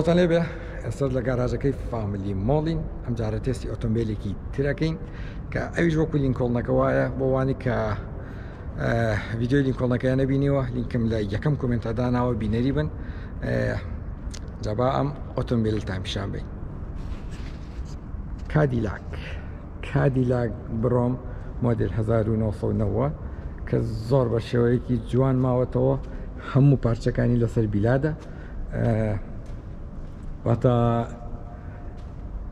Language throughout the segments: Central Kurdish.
سڵاتان لێبێ ئێستا لە گاراژەکەی فامیلی مۆڵین ئەم جارە تێستی ئۆتۆمبیلێکی ترەکەین کە ئەویش وەکو لینکۆڵنەکە وایە بۆ وانی کە ڤیدیۆی لینکۆڵنەکەیان نەبینیوە لینکم لە یەکەم کۆمنتە داناوە بینەری بن جابا ئەم ئۆتۆمبیلتان پیشان بین. کادیلاک بڕۆم مۆدل 1990 کە زۆر بە شێوەیەکی جوان ماوەتەوە هەموو پارچەکانی لەسەر بیلادە واتە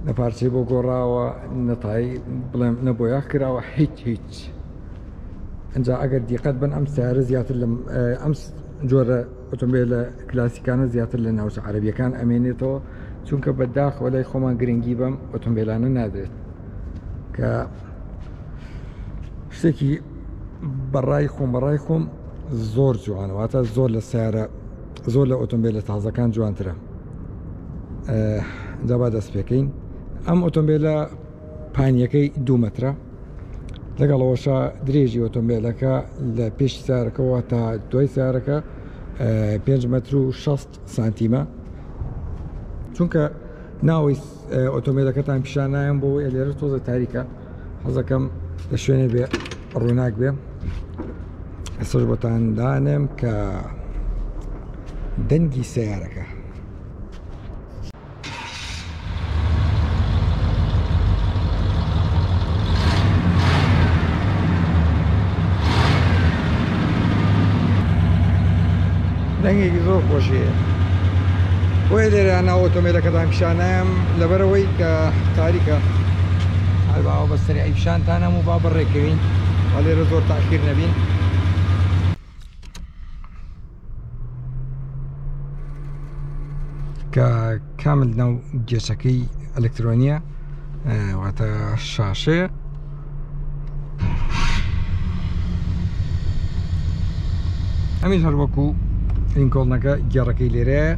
نەپارچەی بۆ گۆڕاوە نەتایی بڵێم نەبۆیە کراوە هیچ ئەنجا ئەگەر دیقەت بن ئەم سیارە زیاتر لە ئەم جۆرە ئۆتۆمبیلە کلاسیکانە زیاتر لە ناوچە عەرەبیەکان ئەمێنێتەوە چونکە بەداخەوە لای خۆمان گرنگی بەم ئۆتۆمبیلانە نادرێت کە شتێکی بەڕای خۆم زۆر جوانە واتە زۆر لە سیارە زۆر لە ئۆتۆمبیلە تازەکان جوانترە. جا با دەست پێکەین ئەم ئۆتۆمبیلە پانیەکەی 2 مەترە لەگەڵەوەشە درێژی ئۆتۆمبیلەکە لە پێش سیارەکەەوە تا دوای سیارەکە 5 مەتر و 6 سانتیمە چونکە ناوی ئۆتۆمبیلەکەتان پیشانایەن بۆ لێرە تۆزە تاریکە حەزەکەم لە شوێنێ بێ ڕووناک بێ ئێستاش بۆتان دانێم کە دەنگی سیارەکە دەنگێکی زۆر خۆشیە بۆیە لێرانە ئۆتۆمبیلەکەتان پیشانایم لەبەرەوەی کە تاریکە هەڵباوە بە سەریعی پیشانتانم و با بڕێکەوین و لێرە زۆر تاخیر نەبین. کە کامل ناو گێچەکەی ئەلکترۆنیە واتە شاشەیە ئەمیش هەر وەکو لینکۆڵنەکە گێڕەکەی لێرەیە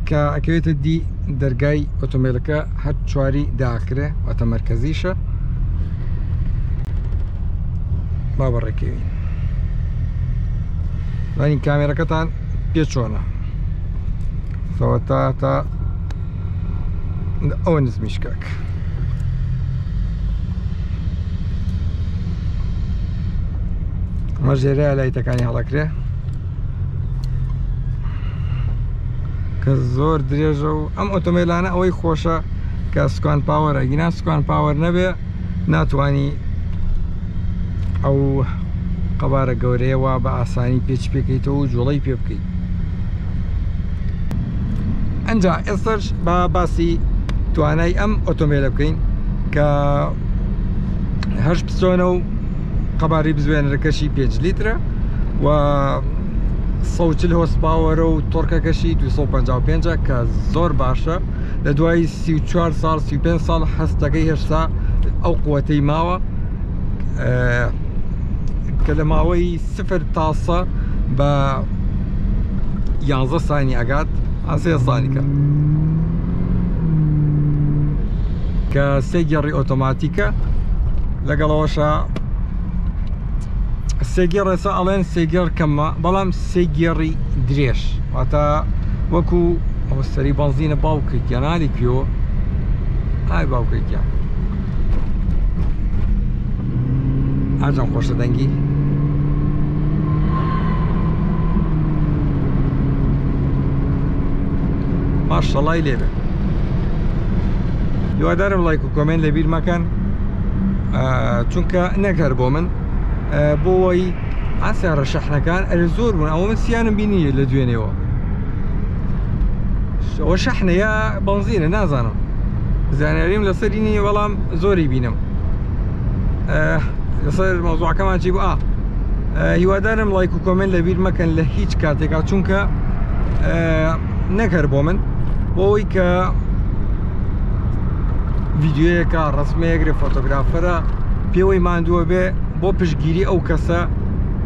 کە ئەکەوێتە دی دەرگای ئۆتۆمبیلەکە هەر چواری داخرێ واتە مەرکەزیشە با بەڕێکەوین. وانی کامێرەکەتان پێ چۆنە سەوەتا تا ئەوە نزمیشکاک ئەمە ژێرەیە لایتەکانی هەڵەکرێ کە زۆر درێژە و ئەم ئۆتۆمبیلانە ئەوەی خۆشە کە سوکان پاوەرە گینا سوکان پاوەر نەبێ ناتوانی ئەو قەبارە گەورەیەوە بە ئاسانی پێچ پێکەیتەوە و جوڵەی پێ بکەیت. ئەنجا ئێستاش با باسی توانای ئەم ئۆتۆمبیلە بکەین کە 8 پستۆنە و قەباری بزوێنەرەکەشی 5 لیترە و 140 هۆس پاوەرە و تۆرکەکەشی 255 کە زۆر باشە لە دوای 34 ساڵ 35 ساڵ هەستەکەی هێشتا ئەو قووەتەی ماوە کە لە ماوەی 0 تاسە بە 11 سانی ئەگات 3 سانیکە کە 3 گێڕی ئۆتۆماتیکە لەگەڵەوەشە 3 گێڕ ئێستا ئەڵێن 3 گێڕ کەمە بەڵام 3 گێڕی درێژ واتە وەکو ئەوە سەری بەنزینە باوکێکیان نالی پێوە ئای باوکێکیان ئاجام خۆشە دەنگی ماشەڵای لێبێ. هیوادارم لایک و کۆمنت لەبیر مەکەن چونکە نەکەر بۆ من بۆەوەی ئاسیارە شەحنەکان ئەرە زۆر بوون ئەوە من سیانم بینیە لە دوێنێەوە ئەوە شەحنەیە بەنزینە نازانم زانیاریم لەسەری نیە بەڵام زۆری بینم لەسەر مەوزوعەکەمان چی بوو هیوادارم لایک و کۆمنت لەبیر مەکەن لە هیچ کاتێکا چونکە نەکەر بۆ من بۆەوەی کە ڤیدیۆیەکە ڕسمەیەکرێ فۆتۆگرافەرە پێوەی ماندووە بێ بۆ پشتگیری ئەو کەسە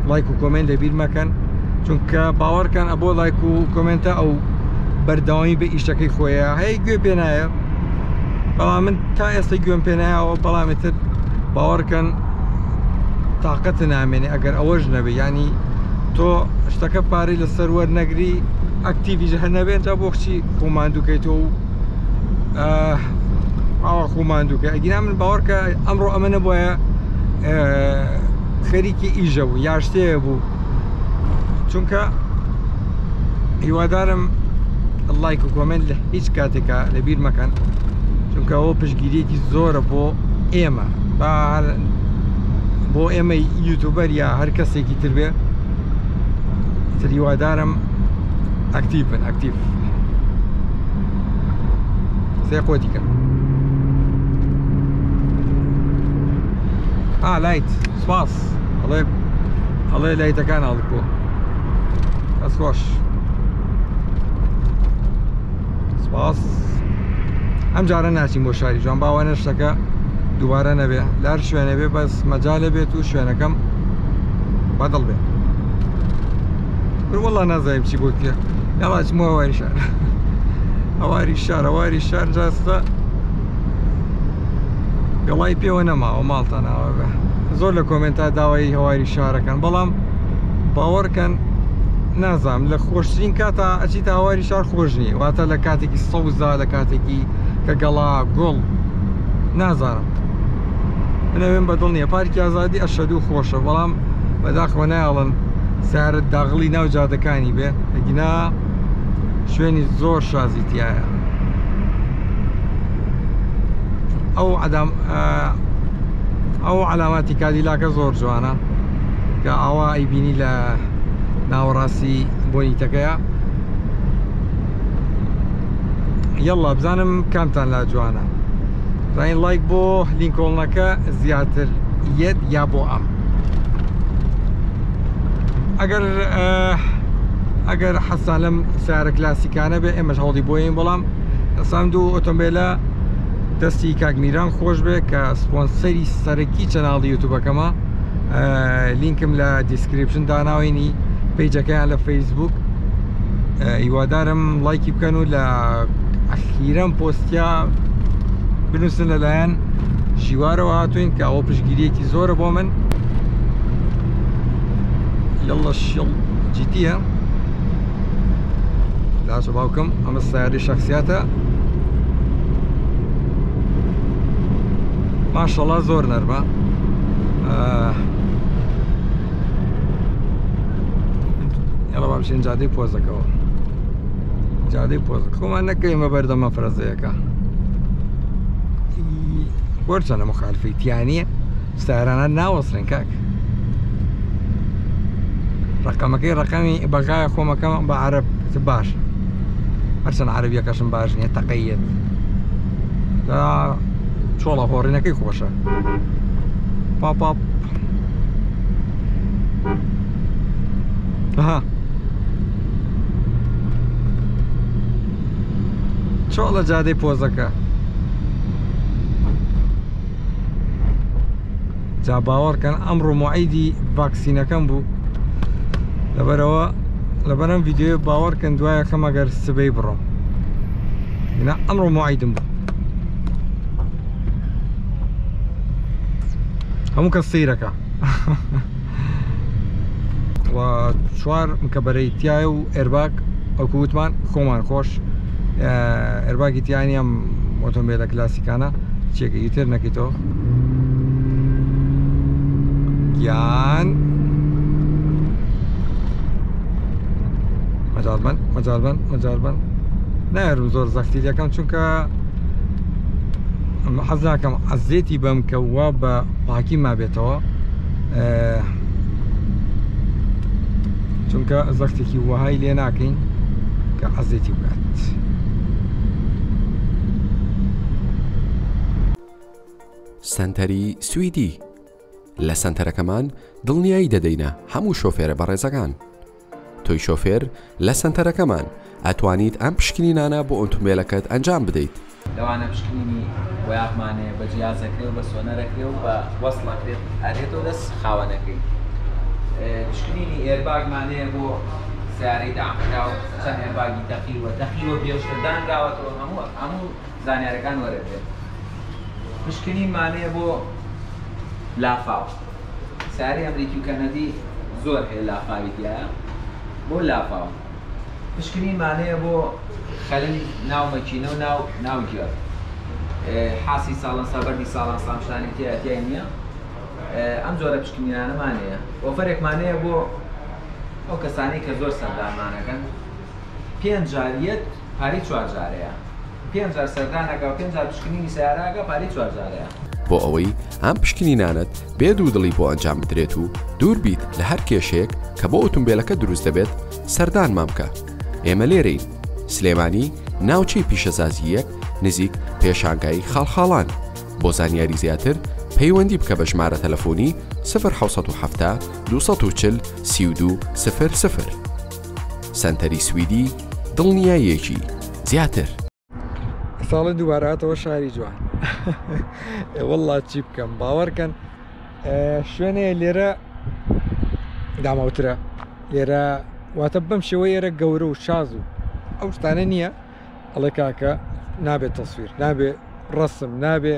لایک و کۆمنت لەبیر مەکەن چونکە باوەڕکەن ئەبۆ لایک و کۆمنتە ئەو بەردەوامی بە ئیشەکەی خۆیە هەیە گوێ پێ نایە بەڵام من تا ئێستا گوێم پێ نایەوە بەڵامێتر باوەڕکەن تااقەتە نامێنێ ئەگەر ئەوەش نەبێ ینی تۆ شتەکە پارەی لەسەر وەرنەگری ئەکتیڤیش هەنەبێت جا بۆ خچی خۆماندووکەیتەوە و ئاوا خۆماندووکە ئەگینا من باوەڕکە ئەمڕۆ ئەمە نەبووە خەریکی ئیژە بوو یا شتەیە بوو چونکە هیوادارم لایک و کۆمنت لە هیچ کاتێکە لەبیر مەکەن چونکە ئەوە پشتگیریەکی زۆرە بۆ ئێمە بۆ ئێمە یوتوبەر یا هەر کەسێکی تر بێ تر هیوادارم ئەکتیڤ بن ئەکتیڤ سێ قۆتیکە لایت سپاس ئەڵێ لایتەکان هەڵک بۆ ئەس خۆش سپاس ئەم جارە ناچین بۆ شاری جوان باوانە شتەکە دووبارە نەبێ لار شوێنە بێ بەس مەجالە بێت و شوێنەکەم بەدڵ بێ وەڵا نازانیم چی بۆ کێ ناڵاچمەوە ئەواری شار ئەواری شار جاستە گەڵای پێوە نەماوە ماڵتاناوە بێ زۆر لە کۆمنتا داوای هەواری شارەکەن بەڵام باوەڕکەن نازانم لە خۆشترین کاتە ئەچیتە هەواری شار خۆش نییە واتە لە کاتێکی سەوزا لە کاتێکی کە گەڵا گوڵ نازانم بنەوێن بەدڵ نییە پارکی ئازادی ئەشەدوو خۆشە بەڵام بەداخەوە نایڵن سیارەت داغڵی ناو جادەکانی بێ ئەگینا شوێنی زۆر شازی تایە ئەو علاماتی کادیلاکە زۆر جوانە کە ئاوا ئەیبینی لە ناوەڕاستی بۆنیتەکەیە یەڵا بزانم کامتان لا جوانە زانین لایک بۆ لینکۆڵنەکە زیاتر یەت یا بۆ ئەم ئەگەر حەسان لەم سیارە کلاسیکانە بێ ئێمەش هەوڵی بۆین بەڵام دەسام دوو ئۆتۆمبیلە دەستی کاگمیران خۆش بێ کە سپۆنسەری سەرەکی چەناڵی یوتوبەکەمە لینکم لە دیسکریپشن داناوێنی پیجەکەیان لە فەیسبوک هیوادارم لایکی بکەن و لە ئەخیرەم پۆستیا بنووسن لەلایەن ژیوارەوە هاتوین کە ئەوە پشتگیریەکی زۆرە بۆ من یەڵە شڵ جیتیە لاشە باوکم ئەمە سیارەی شەخسیاتە ماشەڵڵا زۆر نەرمە یاڵە با بچین جادەی پۆزەکەەوە جادەی پۆزەکە خۆمان نەکەیمە بەردەمە فەرەزەیەەکە وەرچەنە مخالفەی تیانە سیارانە ناوەسرن کاک ڕقەمەکەی ڕقەمی بەغایە خۆمەکەم بە عەرەب باش هەرچەند عەرەبیەکەشم باش نییە تەقەیەت چۆڵە هۆڕینەکەی خۆشە پاپاپ چۆڵە جادەی پۆزەکە جا باوەڕکەن ئەمڕۆ موعیدی ڤاکسینەکەم بوو لەبەرەم ڤیدیۆ باوەڕکەن دوایە خەم ئەگەر سبەی بڕۆم ئەمڕۆ موعیدم بوو هەموو کەس سەیرەکە و چوار مکەبەرەی تایە و ئێرباگ ئەوکو وتمان خۆمان خۆش ئێرباگی تیانی ئەم ئۆتۆمبیلە کلاسیکانە چێکێکی تر نەکەیتەوە گیان مەجاربن نایڕم زۆر زەختی دەکەم چونکە حەز ناکەم عەزێتی بەم کە وا بە پاکی ما بێتەوە چونکە زەختێکی وەهای لێ ناکەین کە عەزێتی بکات سنتەری سویدی لە سنتەرەکەمان دڵنیایی دەدەینە هەموو شۆفێرە بەڕێزەکان تۆی شۆفێر لە سنتەرەکەمان ئەتوانیت ئەم پشکنینانە بۆ ئۆتۆمبیلەکەت ئەنجام بدەیت لەوانە پشکنینی وەیاقمانەیە بە جیازەکرێ و بە سۆنەرەکرێ و بە وەسڵەکرێت ئەرێتەوە دەست خاوەنەکەی پشکنینی ئێرباگمانەیە بۆ سیارەی داعمکرا و چەند ئێرباگی تەقیوە پێشتر دانراوەتەوە هەموو زانیارەکان وەرەبێت پشکنینمانەیە بۆ لافاو سیارەی ئەمریکی و کەنەدی زۆر هەیە لافاویتیایە بۆ لافاوە پشکنینمانەیە بۆ خەلەی ناو مەکینە و ناو گێڕ حاسی ساڵەنسا بەردی ساڵەنسا شتانی تیای نییە ئەم جۆرە پشکنینانەمانەیە ئۆفەرێکمانەیە بۆ ئەو کەسانی کە زۆر سەردانمانەکەن 5 جاریەت پارەی 4 جارەیە 5 جار سەردانەکە و 5 جار پشکنینی سیارەکە پارەی 4 جارەیە بۆ ئەوەی ئەم پشکنینانت بێ دوو دڵی بۆ ئەنجام بدرێت و دوور بیت لە هەر کێشەیەک کە بۆ ئۆتۆمبیلەکە دروست دەبێت سەردانمان بکە. ئێمە لێرەین سلێمانی ناوچەی پیشەسازیەک نزیک پێشانگای خاڵخاڵان. بۆ زانیاری زیاتر پەیوەندی بکە بە ژمارە تەلەفۆنی 1970 240 3200. سنتەری سویدی دڵنیاییەکی زیاتر. ساڵی دووبارەتەوە شاری جوان وەڵڵا چی بکەم باوەڕکەن شوێنەیە لێرە داماوترە لێرە واتە بەم شێوە ئێرە گەورە و شاز و ئەو شتانە نییە ئەڵێ کاکە نابێت تەسویر نابێ ڕسم نابێ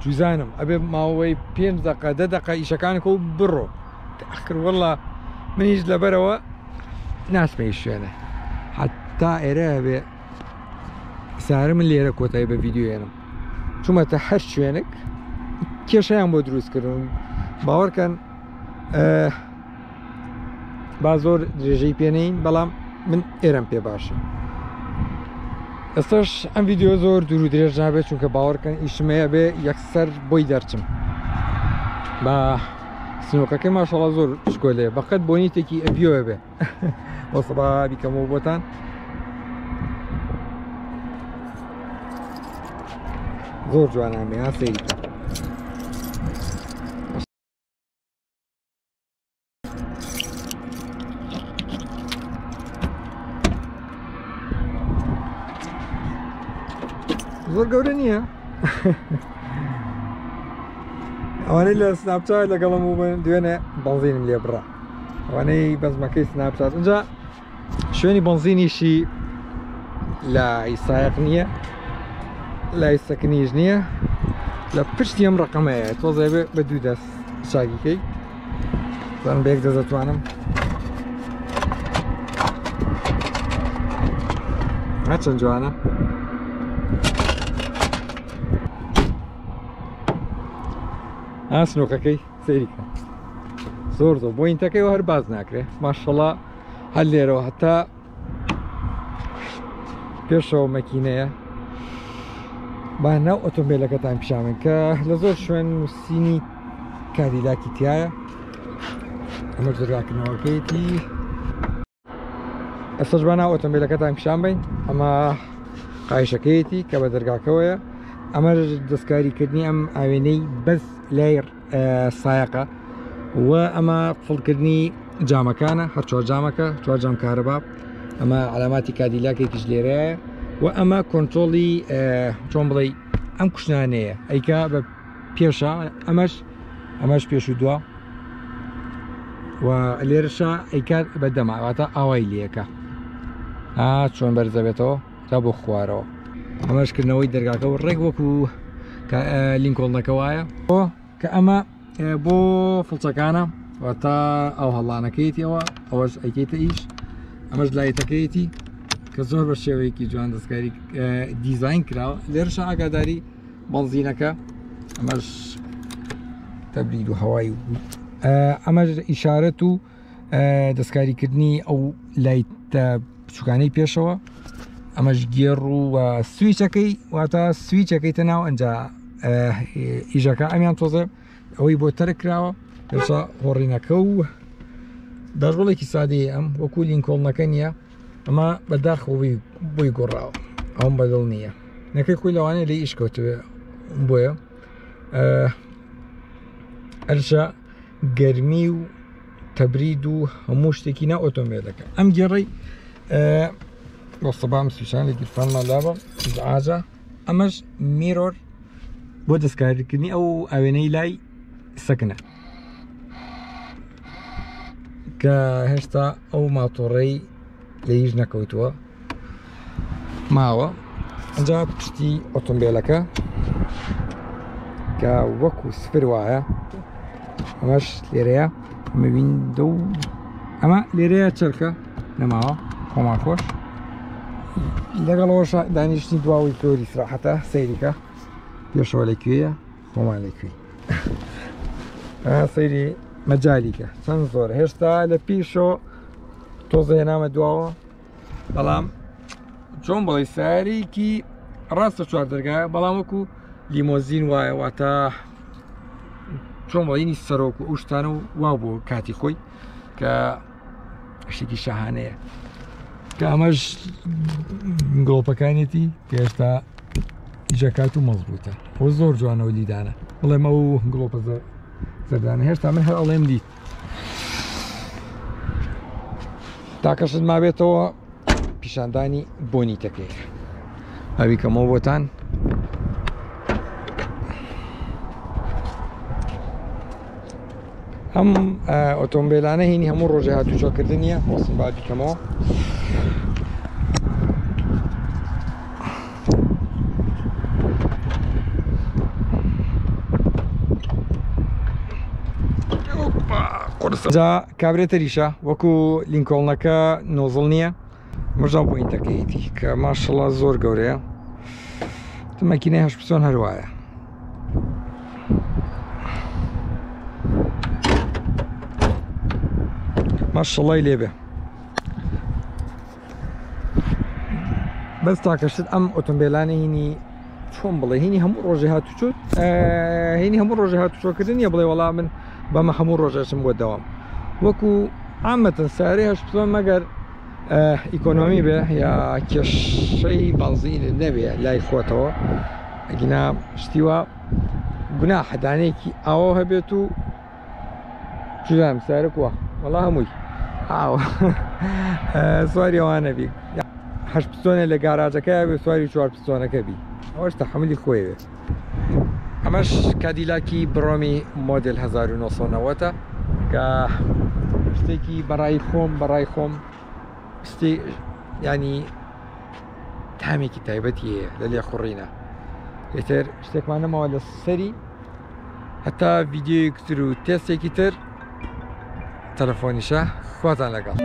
جوزانم ئەبێ ماوەی 5 دقە 10 دقە ئیشەکانەکە و بڕۆ ئەخر وەڵڵا منیش لەبەرەوە ناسمەی شوێنە حتا ئێرە هەبێ سارە من لێرە کۆتایی بە ڤیددیۆێنم چوومەتە هەر شوێنێک کێشەیان بۆ دروستکردن باوەڕکەن با زۆر درێژەی پێنین بەڵام من ئێرەم پێ باشە ئێستاش ئەم ڤیددیۆ زۆر دوور و درێژ نابێت چونکە باوەڕکەن ئیشمەیە بێ یەکسەر بۆی دەرچم بە سنووقەکەی ماشەڵڵا زۆر شکۆلێ بەقەت بۆنیتێکی ئەڤیۆە بێ وەسەبا بیکەمەوە بۆتان زۆر جوانامێ ها سەیری زۆر گەورە نییە ئەوانەی لە سناپچات لەگەڵم بووبن دوێنێ بەنزینم لێ بڕا ئەوانەی بەزمەکەی سناپچات اینجا شوێنی بەنزینیشی لە ئیسایق نییە لای سەکنیش نییە لە پشتی ئەم ڕقەمەیە تۆزێ بێ بە دوو دەست چاکیکەی زان بەیەک دەست دەتوانم ها چەند جوانە سنووقەکەی سەیریکە زۆر زۆر بۆینتەکەیەوە هەر باز ناکرێ ماشەڵڵا هەر لێرەوە هەتا پێشەوە مەکینەیە با ناو ئۆتۆمبیلەکەتان پیشامن کە لە زۆر شوێن نووسینی کادیلاکی تایە ئەمە دەرگاکردنەوەکەیەتی ئەستەش با ناو ئۆتۆمبیلەکەتان پیشان بین ئەمە قایشەکەیەتی کە بە دەرگاکەوەیە ئەمە دەستکاریکردنی ئەم ئاوێنەی بەس لای سایەقە و ئەمە قفڵکردنی جامەکانە هەر 4 جامەکە 4 جام کارەبا ئەمە علاماتی کادیلاکێکیش لێرەیە و ئەمە کۆنتۆڵی چۆن بڵێ ئەم کوشتانەیە ئەیکا بە پێشە ئەمەش پێش و دووە و لێرەشە ئەیکات بە دەماواتە ئاوای لێەکە چۆن بەرزەبێتەوە تا بۆ خوارەوە ئەمەشکردنەوەی دەرگاکە و ڕێک وەکو لینکۆڵنەکە وایە کە ئەمە بۆ فڵچەکانە واتە ئەو هەڵانەکەیەتیەوە ئەوەش ئەیکێتە ئیش ئەمەش لایەتەکەیەتی کە زۆر بە شێوەیەکی جوان دەستکاری دیزاین کراوە لێرەشە ئاگاداری بەنزینەکە ئەمەش تەبرید و هەوای ئەمەش ئیشارەت و دەستکاریکردنی ئەو لایتە بچووکانەی پێشەوە ئەمەش گێڕ و سویچەکەی واتە سویچەکەی تەناو ئەنجا ئیژەکە ئەمیان تۆزە ئەوەی بۆ تەرک کراوە لەسا هۆڕینەکە و دەژڵێکی سادەیە ئەم وەکو لینکۆڵنەکە نییە ئەمە بەداخەوەی بۆی گۆڕاوە ئەوم بەدڵ نییە نەکەی خۆی لەوانەیە لێ ئیشکەوتوێ بۆیە ئەرشە گەرمی و تەبرید و هەموو شتێکی ناو ئۆتۆمبیلەکە ئەم گێڕەی وەسەبام سویچانێکی فانمان لابە ئاجا ئەمەش میرۆر بۆ دەستکاریکردنی ئەو ئاوێنەی لای سەکنە کە هێشتا ئەو ماتۆڕەی لە هیچ نەکەوتووە ماوە ئەنجا پشتی ئۆتۆمبیلەکە کە وەکو سفر وایە ئەمەش لێرەیە ئەمە ویندۆ ئەمە لێرەیە چرکە نەماوە خۆمان خۆش لەگەڵەوەش دانیشتنی دواوی تۆری سراحەتە سەیریکە پێشەوە لەکوێیە خۆمان لەکوێ سەیری مەجالیکە چەند زۆر هێشتا لە پیشۆ تۆزە هێنامە دواوە بەڵام چۆن بڵێ سیارێکی ڕاستە چوار دەرگایە بەڵام وەکو لیمۆزین وایە واتە چۆن بڵێنی سەرۆک و ئەوشتانە و وا بۆ کاتی خۆی کە شتێکی شاهانەیە کە ئەمەش گڵۆپەکانێتی کە هێشتا ئیجەکات و مەزبوطە بۆ زۆر جوانەوە لیدانە بڵێمە و گڵۆپە زەردانە هێشتا من هەر ئەڵێم دیت تاکەشت مابێتەوە پیشاندانی بۆنیتەکەی ئەوی کەمەوە بۆتان هەم ئۆتۆمبیلانە هینی هەموو ڕۆژێ هاتوچۆکردنیە وەسم با بیکەمەوە جا کابرێتەریشە وەکو لینکۆڵنەکە نۆزڵ نییە مژا بۆینتەکەیتی کە ماشەڵڵا زۆر گەورەیە مەکینەی هەشت پچۆن هەروایە ماشەڵڵای لێبێ بەس تاکەشت ئەم ئۆتۆمبیلانە هینی چۆن بڵێ هینی هەموو ڕۆژێ هاتوچۆت هینی هەموو ڕۆژێ هاتوچۆکردن نیە بڵێ وەڵام من بەمە هەموو ڕۆژەشم بۆ دەوام وەکو عامەتەن سارەی هەشت پچۆن مەگەر ئیکۆنۆمی بێ یا کێشەی بەنزین نەبێ لای خۆتەوە ئەگینا شتیوە گونا حەدانەیەکی ئاوە هەبێت و چزانم سارک وە وەڵا هەمووی ئاوە سواری ئەوانە بی هەشت پچۆنە لە گاراجەکە بێ سواری چوار پچۆنەکە بی ئەوەش تەحملی خۆی بێ ئەمەش کادیلاکی بڕۆمی مۆدل 1990 کە شتێکی بەڕای خۆم شتێ ینی تامێکی تایبەتی هەیە لە لێ خوڕینە لێتر شتێکمانەمەوە لە سەری هەتا ڤیددیۆیەکتر و تێستێکی تر تەلەفۆنیشە خواتان لەگەڵ